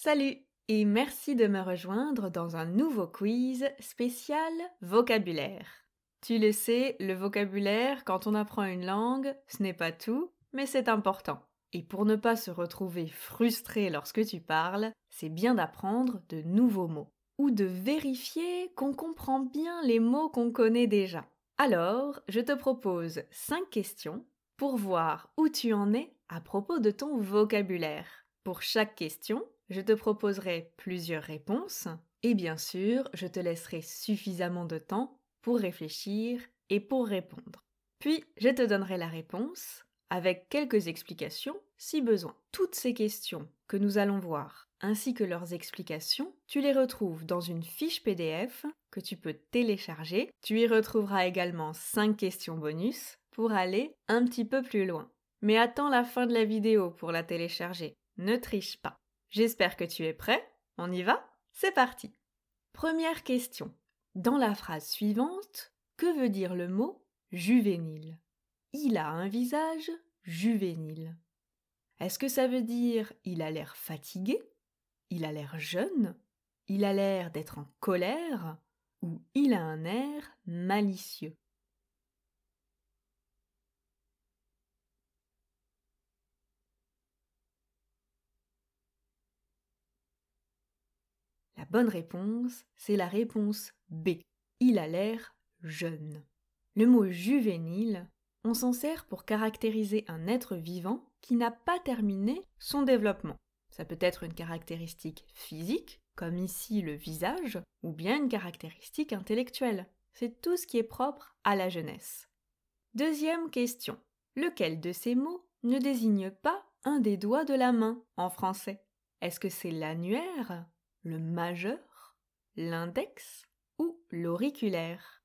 Salut et merci de me rejoindre dans un nouveau quiz spécial vocabulaire. Tu le sais, le vocabulaire, quand on apprend une langue, ce n'est pas tout, mais c'est important. Et pour ne pas se retrouver frustré lorsque tu parles, c'est bien d'apprendre de nouveaux mots ou de vérifier qu'on comprend bien les mots qu'on connaît déjà. Alors, je te propose 5 questions pour voir où tu en es à propos de ton vocabulaire. Pour chaque question, je te proposerai plusieurs réponses et bien sûr, je te laisserai suffisamment de temps pour réfléchir et pour répondre. Puis, je te donnerai la réponse avec quelques explications si besoin. Toutes ces questions que nous allons voir, ainsi que leurs explications, tu les retrouves dans une fiche PDF que tu peux télécharger. Tu y retrouveras également 5 questions bonus pour aller un petit peu plus loin. Mais attends la fin de la vidéo pour la télécharger. Ne triche pas. J'espère que tu es prêt. On y va? C'est parti! Première question. Dans la phrase suivante, que veut dire le mot juvénile? Il a un visage juvénile. Est-ce que ça veut dire il a l'air fatigué? Il a l'air jeune? Il a l'air d'être en colère? Ou il a un air malicieux? La bonne réponse, c'est la réponse B. Il a l'air jeune. Le mot juvénile, on s'en sert pour caractériser un être vivant qui n'a pas terminé son développement. Ça peut être une caractéristique physique, comme ici le visage, ou bien une caractéristique intellectuelle. C'est tout ce qui est propre à la jeunesse. Deuxième question. Lequel de ces mots ne désigne pas un des doigts de la main en français? Est-ce que c'est l'annulaire, le majeur, l'index ou l'auriculaire?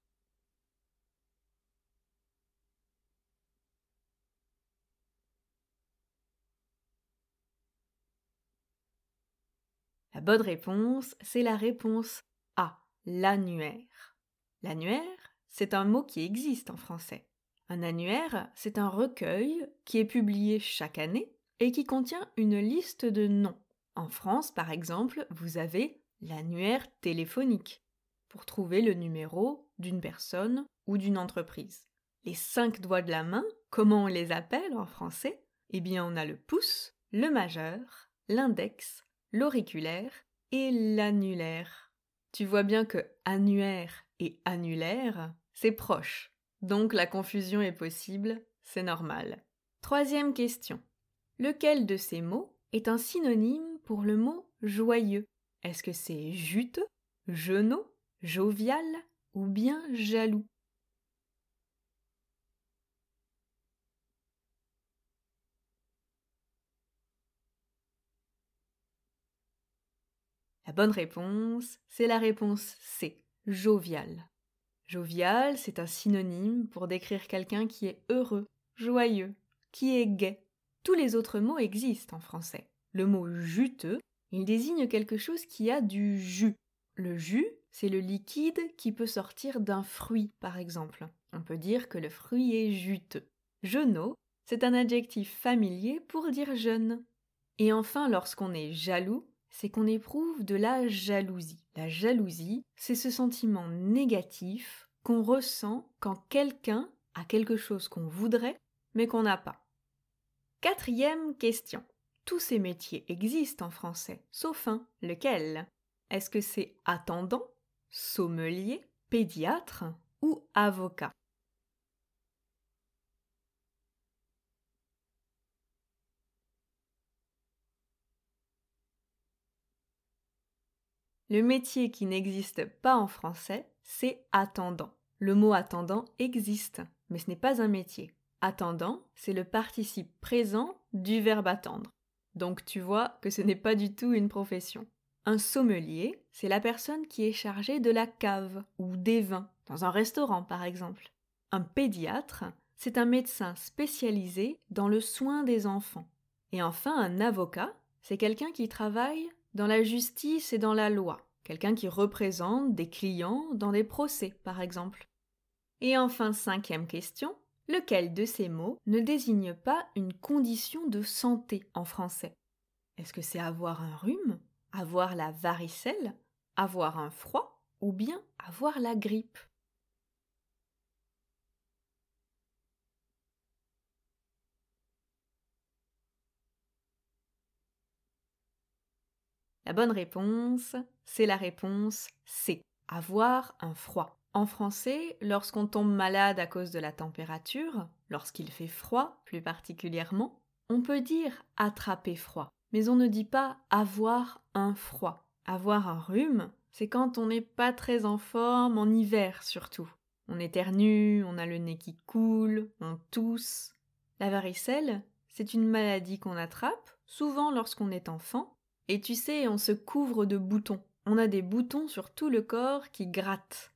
La bonne réponse, c'est la réponse A, l'annuaire. L'annuaire, c'est un mot qui existe en français. Un annuaire, c'est un recueil qui est publié chaque année et qui contient une liste de noms. En France, par exemple, vous avez l'annuaire téléphonique pour trouver le numéro d'une personne ou d'une entreprise. Les 5 doigts de la main, comment on les appelle en français? Eh bien, on a le pouce, le majeur, l'index, l'auriculaire et l'annulaire. Tu vois bien que annuaire et annulaire, c'est proche. Donc la confusion est possible, c'est normal. Troisième question. Lequel de ces mots est un synonyme pour le mot joyeux? Est-ce que c'est juteux, jeunot, jovial ou bien jaloux? La bonne réponse, c'est la réponse C, jovial. Jovial, c'est un synonyme pour décrire quelqu'un qui est heureux, joyeux, qui est gai. Tous les autres mots existent en français. Le mot juteux, il désigne quelque chose qui a du jus. Le jus, c'est le liquide qui peut sortir d'un fruit, par exemple. On peut dire que le fruit est juteux. Jeunot, c'est un adjectif familier pour dire jeune. Et enfin, lorsqu'on est jaloux, c'est qu'on éprouve de la jalousie. La jalousie, c'est ce sentiment négatif qu'on ressent quand quelqu'un a quelque chose qu'on voudrait, mais qu'on n'a pas. Quatrième question. Tous ces métiers existent en français, sauf un. Lequel? Est-ce que c'est attendant, sommelier, pédiatre ou avocat? Le métier qui n'existe pas en français, c'est attendant. Le mot attendant existe, mais ce n'est pas un métier. Attendant, c'est le participe présent du verbe attendre. Donc tu vois que ce n'est pas du tout une profession. Un sommelier, c'est la personne qui est chargée de la cave ou des vins, dans un restaurant par exemple. Un pédiatre, c'est un médecin spécialisé dans le soin des enfants. Et enfin, un avocat, c'est quelqu'un qui travaille dans la justice et dans la loi. Quelqu'un qui représente des clients dans des procès, par exemple. Et enfin, cinquième question, lequel de ces mots ne désigne pas une condition de santé en français? Est-ce que c'est avoir un rhume, avoir la varicelle, avoir un froid ou bien avoir la grippe. La bonne réponse, c'est la réponse C, avoir un froid. En français, lorsqu'on tombe malade à cause de la température, lorsqu'il fait froid plus particulièrement, on peut dire attraper froid, mais on ne dit pas avoir un froid. Avoir un rhume, c'est quand on n'est pas très en forme en hiver surtout. On éternue, on a le nez qui coule, on tousse. La varicelle, c'est une maladie qu'on attrape, souvent lorsqu'on est enfant, et tu sais, on se couvre de boutons. On a des boutons sur tout le corps qui grattent.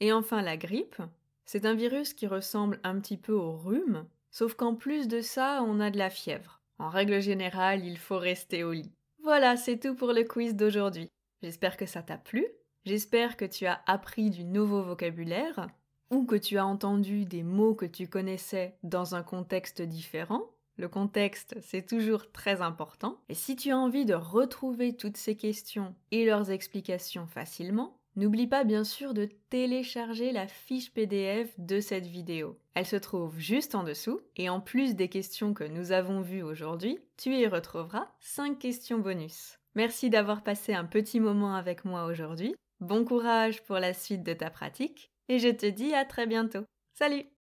Et enfin la grippe, c'est un virus qui ressemble un petit peu au rhume, sauf qu'en plus de ça, on a de la fièvre. En règle générale, il faut rester au lit. Voilà, c'est tout pour le quiz d'aujourd'hui. J'espère que ça t'a plu, j'espère que tu as appris du nouveau vocabulaire, ou que tu as entendu des mots que tu connaissais dans un contexte différent. Le contexte, c'est toujours très important. Et si tu as envie de retrouver toutes ces questions et leurs explications facilement, n'oublie pas bien sûr de télécharger la fiche PDF de cette vidéo. Elle se trouve juste en dessous et en plus des questions que nous avons vues aujourd'hui, tu y retrouveras 5 questions bonus. Merci d'avoir passé un petit moment avec moi aujourd'hui. Bon courage pour la suite de ta pratique et je te dis à très bientôt. Salut!